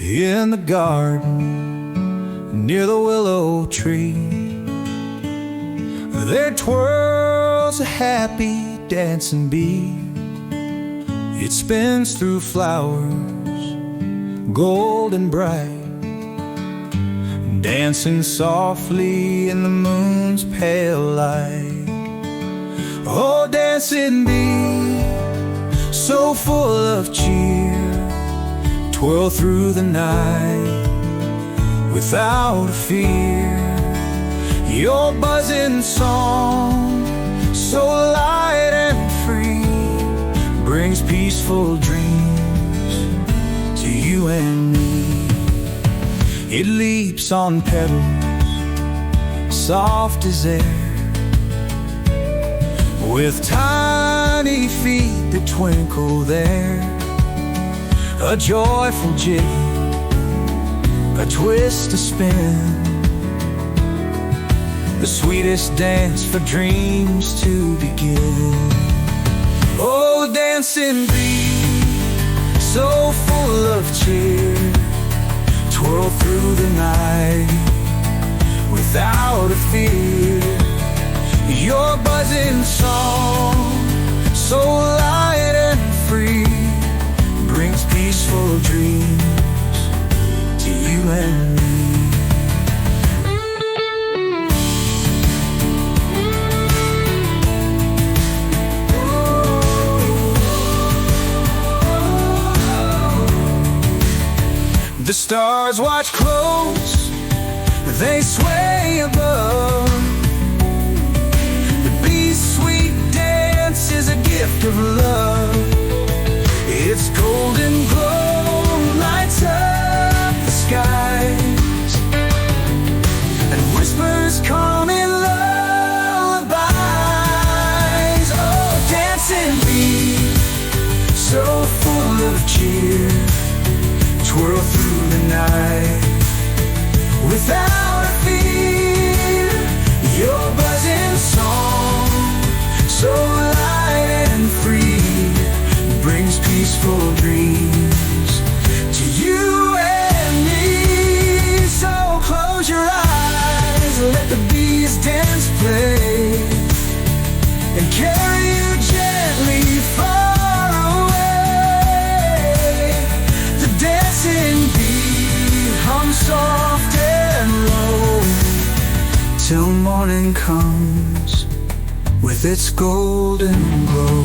in the garden near the willow tree. There twirls a happy dancing bee. It spins through flowers, golden bright, dancing softly in the moon's pale light. Oh, dancing bee, so full of cheer, twirl through the night without a fear. Your buzzing song, so light and free, brings peaceful dreams to you and me. It leaps on petals, soft as air, with tiny feet that twinkle there. A joyful jig, a twist, a spin, the sweetest dance for dreams to begin. Oh, dancing bee, so full of cheer, twirl through the night without a fear. Your buzzing song, so light and free, brings peaceful dreams to you and me. The stars watch close, they sway above. The bee's sweet dance is a gift of love. Its golden glow lights up the skies and whispers calming lullabies. Oh, dancing bee, so full of cheer, twirl through the night without a fear. Your buzzing song, so light and free, brings peaceful dreams to you and me. So close your eyes, let the bees dance play, and carry you gently far away. The dancing bee hums soft and low till morning comes with its golden glow.